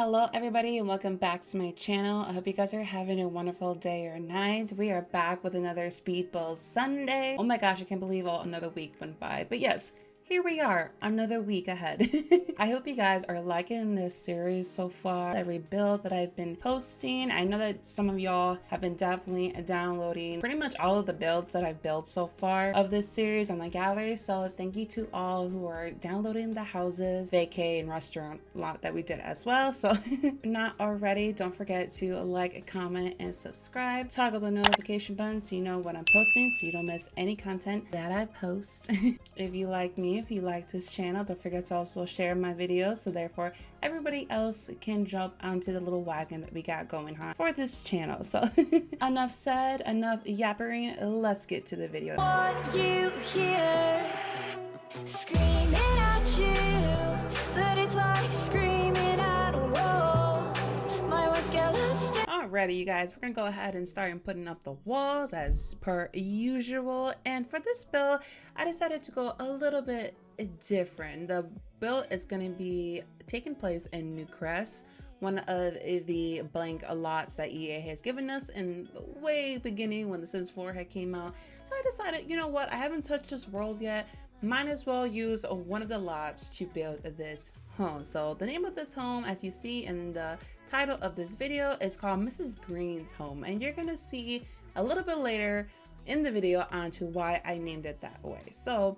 Hello everybody and welcome back to my channel. I hope you guys are having a wonderful day or night. We are back with another Speed Build Sunday. Oh my gosh, I can't believe another week went by. But yes, here we are, another week ahead. I hope you guys are liking this series so far. Every build that I've been posting. I know that some of y'all have been definitely downloading pretty much all of the builds that I've built so far of this series on the gallery. So thank you to all who are downloading the houses, vacay, and restaurant lot that we did as well. So if not already, don't forget to like, comment, and subscribe. Toggle the notification button so you know when I'm posting so you don't miss any content that I post. If you like me, if you like this channel, don't forget to also share my videos so therefore everybody else can jump onto the little wagon that we got going on for this channel. So enough said, enough yappering, let's get to the video. Want you here, screaming at you, but it's like screaming at a wall. My words get lost. Alrighty, you guys, we're gonna go ahead and start putting up the walls as per usual. And for this build, I decided to go a little bit different. The build is gonna be taking place in Newcrest, one of the blank lots that EA has given us in the way beginning when The Sims 4 had came out. So I decided, you know what, I haven't touched this world yet, might as well use one of the lots to build this home. So the name of this home, as you see in the title of this video, is called Mrs. Green's home, and you're gonna see a little bit later in the video onto why I named it that way. So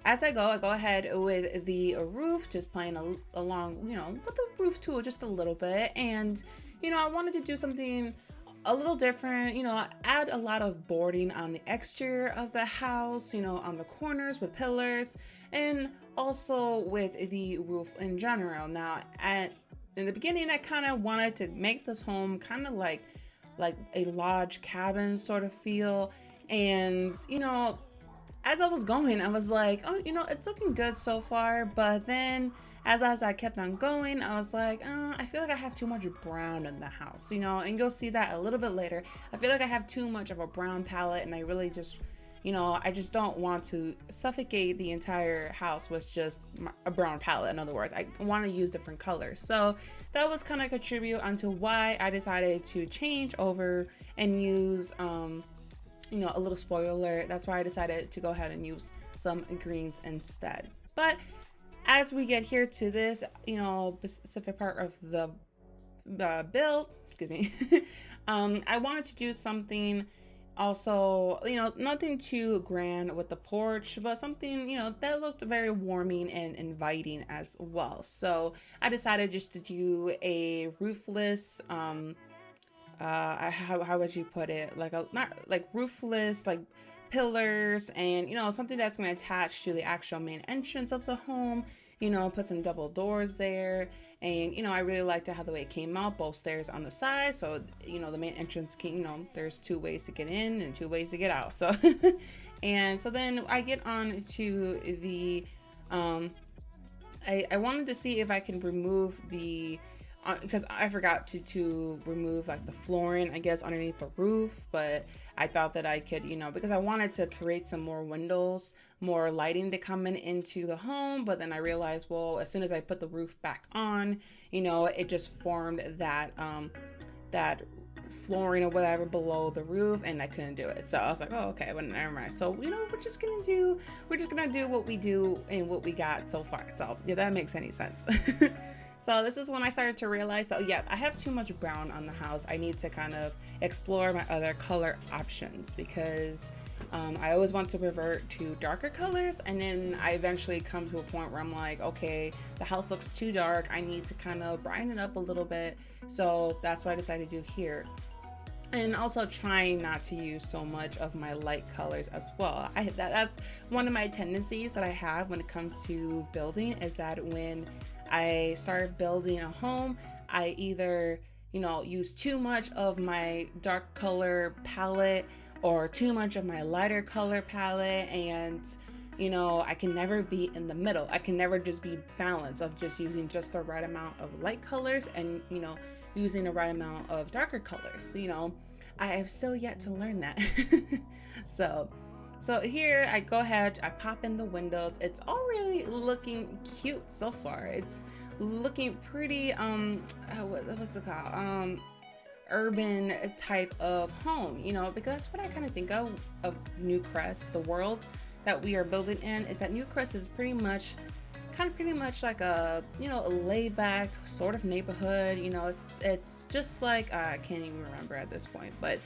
as I go ahead with the roof, just playing along, you know, with the roof tool just a little bit. And, you know, I wanted to do something a little different, you know, add a lot of boarding on the exterior of the house, you know, on the corners with pillars, and also with the roof in general. Now, in the beginning, I kind of wanted to make this home kind of like a lodge cabin sort of feel. And, you know, as I was going, I was like, oh, you know, it's looking good so far. But then as I kept on going, I was like, I feel like I have too much brown in the house, you know, and you'll see that a little bit later. I feel like I have too much of a brown palette, and I really just, you know, I just don't want to suffocate the entire house with just a brown palette. In other words, I want to use different colors. So that was kind of a tribute onto why I decided to change over and use, you know, a little spoiler alert. That's why I decided to go ahead and use some greens instead. But as we get here to this, you know, specific part of the build, excuse me, I wanted to do something also, you know, nothing too grand with the porch, but something, you know, that looked very warming and inviting as well. So I decided just to do a roofless, how would you put it, like not like roofless, like pillars, and, you know, something that's going to attach to the actual main entrance of the home, you know, put some double doors there. And, you know, I really liked how the way it came out, both stairs on the side, so, you know, the main entrance can, you know, there's two ways to get in and two ways to get out. So and so then I get on to the I wanted to see if I can remove the because I forgot to remove like the flooring, I guess, underneath the roof, but I thought that I could, you know, because I wanted to create some more windows, more lighting to come into the home. But then I realized, well, as soon as I put the roof back on, you know, it just formed that that flooring or whatever below the roof, and I couldn't do it. So I was like, oh, okay, well, never mind. So, you know, we're just gonna do what we do and what we got so far. So yeah, that makes any sense. So this is when I started to realize, oh yeah, I have too much brown on the house. I need to kind of explore my other color options, because I always want to revert to darker colors, and then I eventually come to a point where I'm like, okay, the house looks too dark. I need to kind of brighten it up a little bit. So that's what I decided to do here. And also trying not to use so much of my light colors as well. That's one of my tendencies that I have when it comes to building, is that when I start building a home, I either, you know, use too much of my dark color palette or too much of my lighter color palette, and, you know, I can never be in the middle. I can never just be balanced of just using just the right amount of light colors and, you know, using the right amount of darker colors. You know, I have still yet to learn that. So here I go ahead, I pop in the windows. It's already looking cute so far. It's looking pretty what's it called, urban type of home, you know, because that's what I kind of think of Newcrest. The world that we are building in is that Newcrest is pretty much like a, you know, a laid back sort of neighborhood. You know, it's just like I can't even remember at this point, but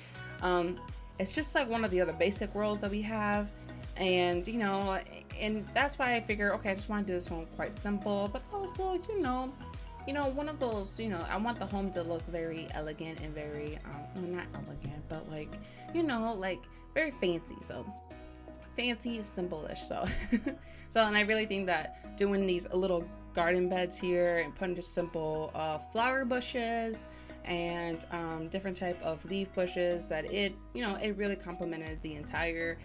it's just like one of the other basic worlds that we have. And you know, and that's why I figure, okay, I just want to do this home quite simple, but also, you know, one of those, you know, I want the home to look very elegant and very well, not elegant, but like, you know, like very fancy. So fancy, simple-ish. So so, and I really think that doing these little garden beds here and putting just simple flower bushes and different type of leaf bushes, that it, you know, it really complemented the entire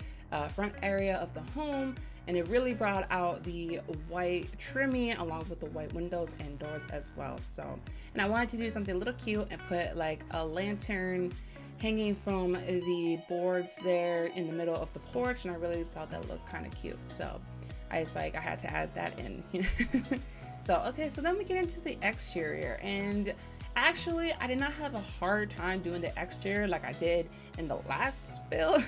front area of the home, and it really brought out the white trimming along with the white windows and doors as well. So, and I wanted to do something a little cute and put like a lantern hanging from the boards there in the middle of the porch, and I really thought that looked kind of cute. So I was like, I had to add that in. So okay, so then we get into the exterior, and actually I did not have a hard time doing the exterior like I did in the last build.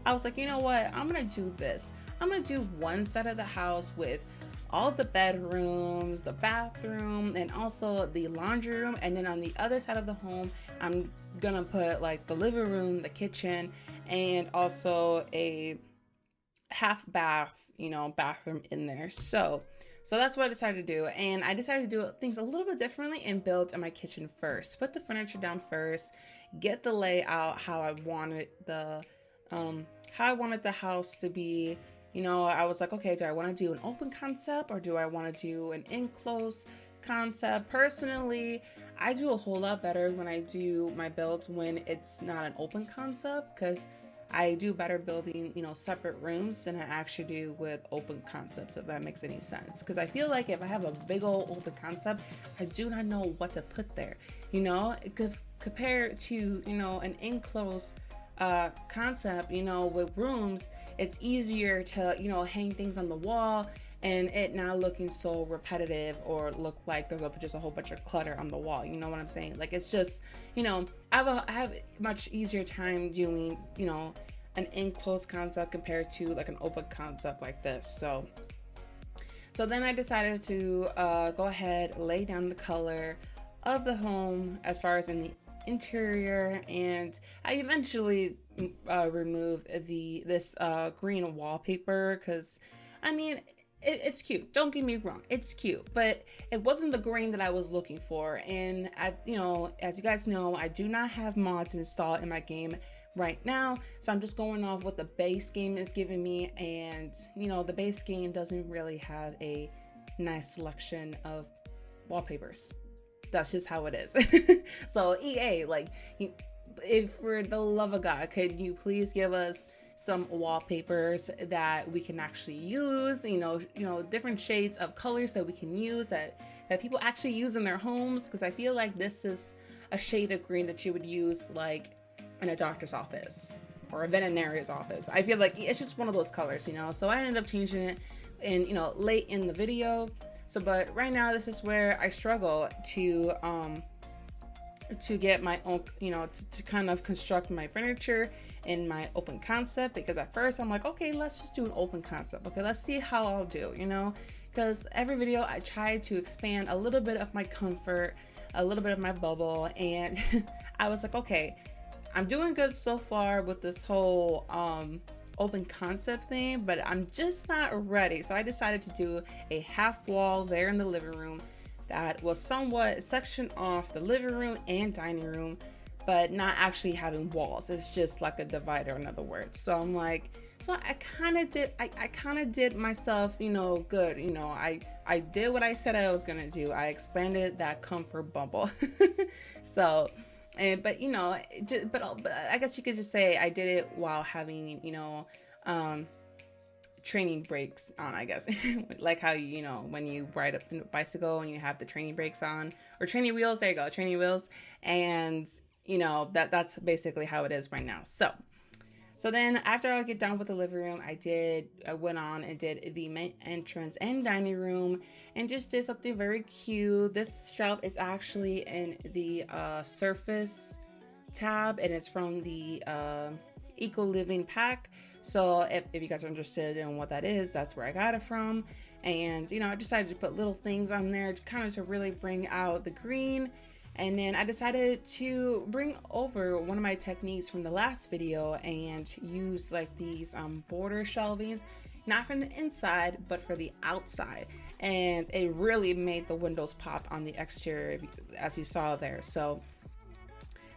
I was like, you know what, I'm gonna do this. I'm gonna do one side of the house with all the bedrooms, the bathroom, and also the laundry room, and then on the other side of the home I'm gonna put like the living room, the kitchen, and also a half bath, you know, bathroom in there. So that's what I decided to do, and I decided to do things a little bit differently and build in my kitchen first. Put the furniture down first, get the layout how I wanted the house to be. You know, I was like, okay, do I want to do an open concept or do I want to do an enclosed concept? Personally, I do a whole lot better when I do my builds when it's not an open concept, because I do better building, you know, separate rooms than I actually do with open concepts, if that makes any sense. Because I feel like if I have a big old open concept, I do not know what to put there, you know, compared to, you know, an enclosed concept, you know, with rooms. It's easier to, you know, hang things on the wall and it not looking so repetitive or look like there's just a whole bunch of clutter on the wall. You know what I'm saying? Like, it's just, you know, I have much easier time doing, you know, an enclosed concept compared to like an open concept like this. So then I decided to go ahead, lay down the color of the home as far as in the interior, and I eventually removed this green wallpaper, because I mean it's cute, don't get me wrong, it's cute, but it wasn't the green that I was looking for. And you know, as you guys know, I do not have mods installed in my game right now, so I'm just going off what the base game is giving me, and you know, the base game doesn't really have a nice selection of wallpapers. That's just how it is. So EA, like, if for the love of God, could you please give us some wallpapers that we can actually use, you know, different shades of colors that we can use, that people actually use in their homes, because I feel like this is a shade of green that you would use like in a doctor's office or a veterinarian's office. I feel like it's just one of those colors, you know. So I ended up changing it in, you know, late in the video. So, but right now this is where I struggle to get my own, you know, to kind of construct my furniture in my open concept, because at first I'm like, okay, let's just do an open concept. Okay, let's see how I'll do, you know, because every video I try to expand a little bit of my comfort, a little bit of my bubble, and I was like, okay, I'm doing good so far with this whole open concept thing, but I'm just not ready. So I decided to do a half wall there in the living room that was somewhat sectioned off the living room and dining room, but not actually having walls. It's just like a divider, in other words. So I'm like, so I kind of did myself, you know, good. You know, I did what I said I was gonna do. I expanded that comfort bubble. So, but you know, but I guess you could just say I did it while having, you know, training brakes on, I guess. Like how, you know, when you ride a bicycle and you have the training brakes on, or training wheels, there you go, training wheels. And you know, that's basically how it is right now. So So then after I get done with the living room, I went on and did the main entrance and dining room and just did something very cute. This shelf is actually in the surface tab, and it's from the Eco Living pack. So if you guys are interested in what that is, that's where I got it from. And I decided to put little things on there kind of to really bring out the green. And then I decided to bring over one of my techniques from the last video and use like these border shelvings, not from the inside, but for the outside. And it really made the windows pop on the exterior, as you saw there.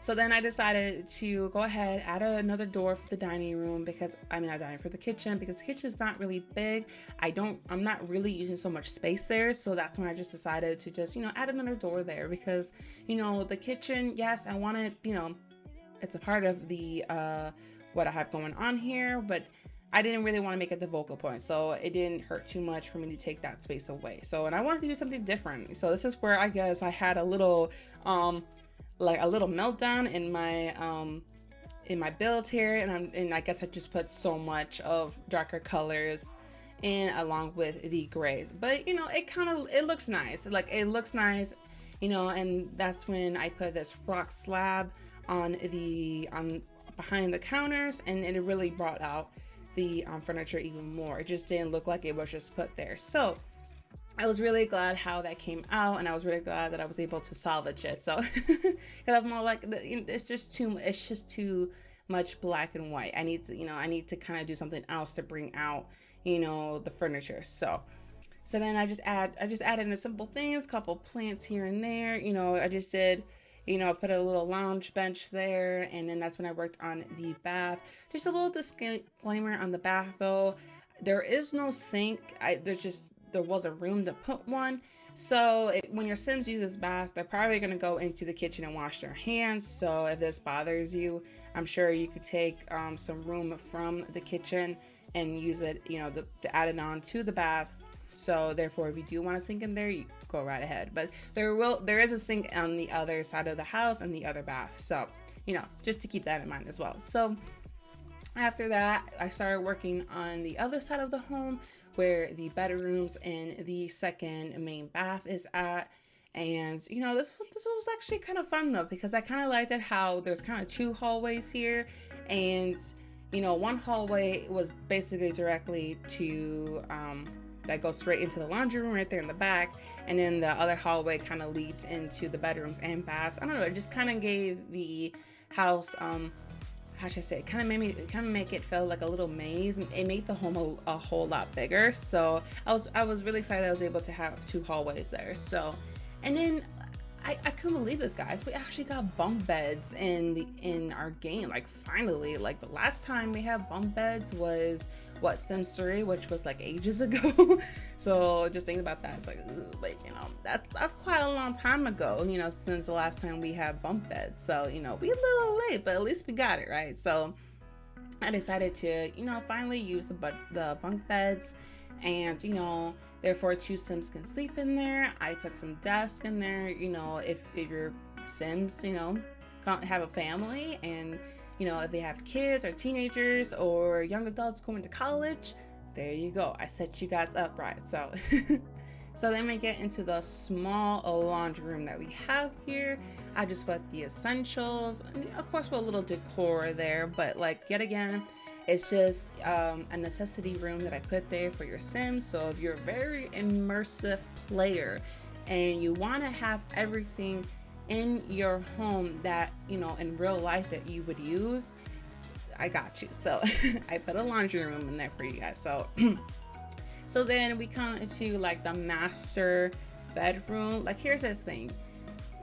So then I decided to go ahead, add another door for the dining room for the kitchen, because the kitchen's not really big. I'm not really using so much space there. So that's when I just decided to just, add another door there because, the kitchen, yes, I want it, it's a part of the, what I have going on here, but I didn't really want to make it the focal point. So it didn't hurt too much for me to take that space away. And I wanted to do something different. So this is where I guess I had a little, like a little meltdown in my build here, and I guess I just put so much of darker colors in along with the grays, but it looks nice. It looks nice, and that's when I put this rock slab on behind the counters, and it really brought out the furniture even more. It just didn't look like it was just put there. So I was really glad how that came out, and I was really glad that I was able to salvage it. So, because I'm more like, it's just too much black and white. I need to kind of do something else to bring out, the furniture. So then I just added in simple things, couple plants here and there. I just did, put a little lounge bench there, and then that's when I worked on the bath. Just a little disclaimer on the bath though, there is no sink. There was a room to put one. So when your Sims use this bath, they're probably going to go into the kitchen and wash their hands. So if this bothers you, I'm sure you could take some room from the kitchen and use it, to add it on to the bath. So therefore, if you do want a sink in there, you go right ahead. But there is a sink on the other side of the house and the other bath. So, just to keep that in mind as well. So after that, I started working on the other side of the home, where the bedrooms and the second main bath is at. And this was actually kind of fun though, because I kind of liked it how there's kind of two hallways here, and one hallway was basically directly to that goes straight into the laundry room right there in the back, and then the other hallway kind of leads into the bedrooms and baths. I don't know, it just kind of gave the house how should I say, kind of make it feel like a little maze, and it made the home a whole lot bigger. So I was really excited I was able to have two hallways there. So, and then I couldn't believe this, guys. We actually got bunk beds in our game. Like finally, like the last time we had bunk beds was Sims 3, which was like ages ago. So just thinking about that, it's like, that's quite a long time ago, since the last time we had bunk beds. So, we a little late, but at least we got it, right? So I decided to, finally use the bunk beds, and, therefore 2 Sims can sleep in there. I put some desks in there, if your Sims, have a family, and if they have kids or teenagers or young adults going to college, there you go. I set you guys up right. So so then we get into the small laundry room that we have here. I just put the essentials, and of course with a little decor there, but like yet again, it's just a necessity room that I put there for your Sims. So if you're a very immersive player and you want to have everything in your home that, in real life that you would use, I got you. So I put a laundry room in there for you guys. So then we come into like the master bedroom. Like here's the thing.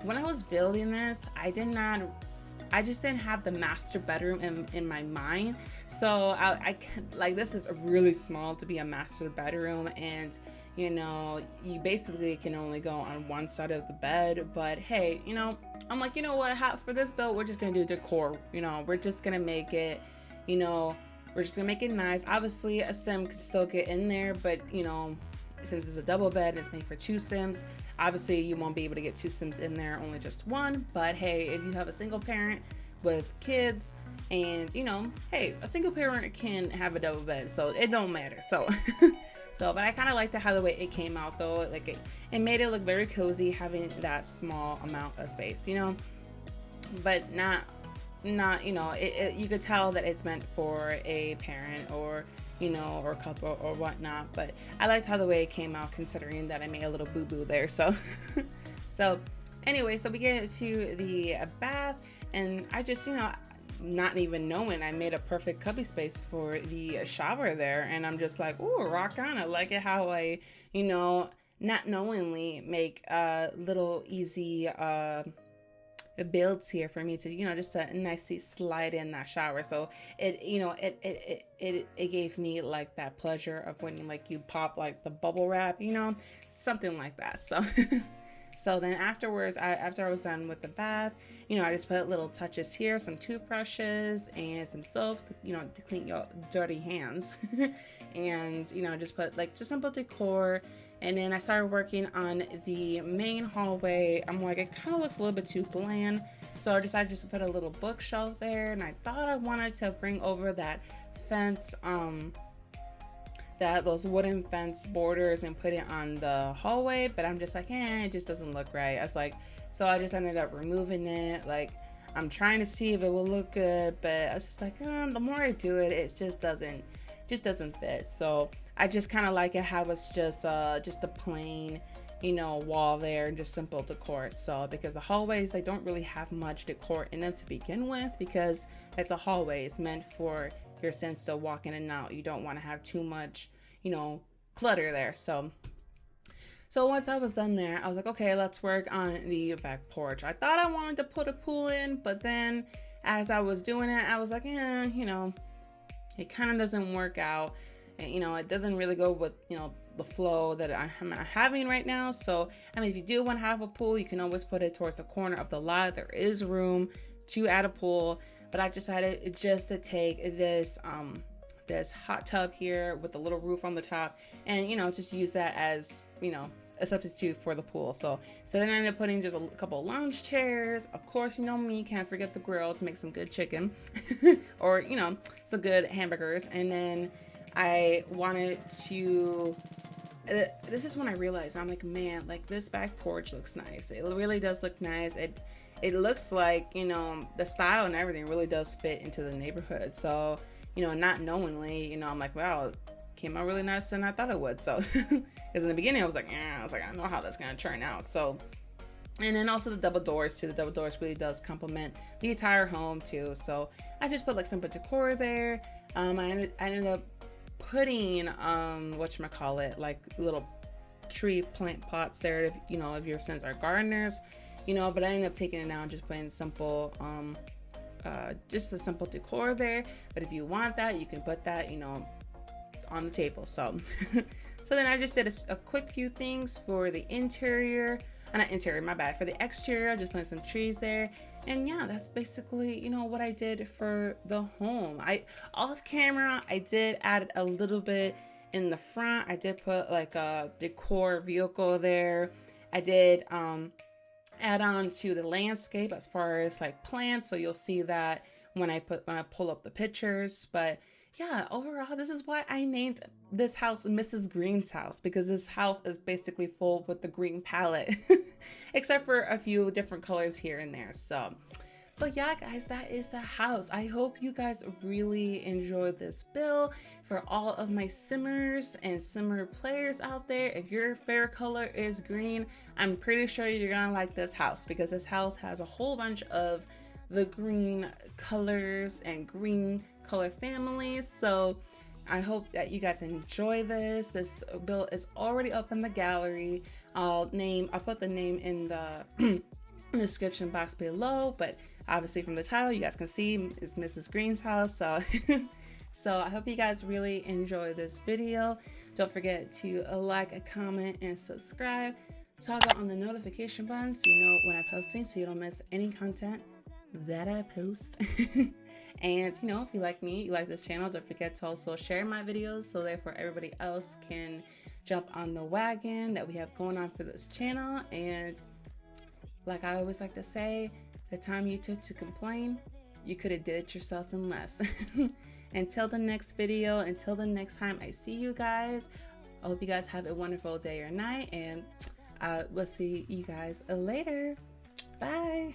When I was building this, I just didn't have the master bedroom in my mind. So I like, this is really small to be a master bedroom, and you basically can only go on one side of the bed. But hey, I'm like, what, for this build, we're just gonna do decor. We're just gonna make it, we're just gonna make it nice. Obviously a Sim can still get in there, but since it's a double bed and it's made for 2 Sims, obviously you won't be able to get 2 Sims in there, only just one. But hey, if you have a single parent with kids. And you know, hey, a single parent can have a double bed, so it don't matter. So so, but I kind of liked how the way it came out though. Like it made it look very cozy having that small amount of space, you know, but not, you know, you could tell that it's meant for a parent or, you know, or a couple or whatnot. But I liked how the way it came out, considering that I made a little boo-boo there. So, so anyway, so we get to the bath, and I just, you know, not even knowing, I made a perfect cubby space for the shower there, and I'm just like, ooh, rock on. I like it how I, you know, not knowingly make little easy builds here for me to, you know, just nicely slide in that shower. So it, you know, it gave me like that pleasure of when like you pop like the bubble wrap, you know, something like that. So so then afterwards, after I was done with the bath, you know, I just put little touches here, some toothbrushes and some soap, you know, to clean your dirty hands. And, you know, just put like just simple decor. And then I started working on the main hallway. I'm like, it kind of looks a little bit too bland. So I decided just to put a little bookshelf there. And I thought I wanted to bring over that fence, those wooden fence borders and put it on the hallway. But I'm just like, it just doesn't look right. I was like, so I just ended up removing it. Like, I'm trying to see if it will look good, but I was just like, the more I do it, it just doesn't fit. So I just kind of like it how it's just a plain, you know, wall there and just simple decor. So because the hallways, they don't really have much decor in them to begin with, because it's a hallway. It's meant for your sense to walk in and out. You don't want to have too much, you know, clutter there. So once I was done there, I was like, okay, let's work on the back porch. I thought I wanted to put a pool in, but then as I was doing it, I was like, you know, it kind of doesn't work out. And, you know, it doesn't really go with, you know, the flow that I'm having right now. So, I mean, if you do want to have a pool, you can always put it towards the corner of the lot. There is room to add a pool, but I decided just to take this hot tub here with a little roof on the top, and, you know, just use that as, you know, a substitute for the pool. So then I ended up putting just a couple of lounge chairs. Of course, you know me, can't forget the grill to make some good chicken or, you know, some good hamburgers. And then I wanted to, this is when I realized, I'm like, man, like this back porch looks nice. It really does look nice. It looks like, you know, the style and everything really does fit into the neighborhood. So, you know, not knowingly, you know, I'm like, wow, it came out really nice than I thought it would. So, because in the beginning I was like, I don't know how that's going to turn out. So, and then also the double doors too. The double doors really does complement the entire home too. So I just put like some decor there. I ended up putting whatchamacallit, like little tree plant pots there, if, you know, if your sons are gardeners, you know, but I ended up taking it down, just putting simple just a simple decor there. But if you want that, you can put that, you know, on the table. So so then I just did a quick few things for the interior, not interior, my bad, for the exterior. I just put some trees there. And yeah, that's basically, you know, what I did for the home. Off camera, I did add a little bit in the front. I did put like a decor vehicle there. I did add on to the landscape as far as like plants. So you'll see that when I pull up the pictures. But yeah, overall, this is why I named this house Mrs. Green's house, because this house is basically full with the green palette, except for a few different colors here and there. So yeah, guys, that is the house. I hope you guys really enjoyed this build. For all of my simmers and simmer players out there, if your favorite color is green, I'm pretty sure you're gonna like this house, because this house has a whole bunch of the green colors and green color families. So I hope that you guys enjoy this. This build is already up in the gallery. I'll put the name in the description box below, but obviously from the title you guys can see it's Mrs. Green's house. So so I hope you guys really enjoy this video. Don't forget to like, comment, and subscribe. Toggle on the notification button so you know when I'm posting, so you don't miss any content that I post. And you know, if you like me, you like this channel, don't forget to also share my videos so therefore everybody else can jump on the wagon that we have going on for this channel. And like I always like to say, the time you took to complain you could have did it yourself in less. Until the next video, until the next time I see you guys, I hope you guys have a wonderful day or night, and we'll see you guys later. Bye.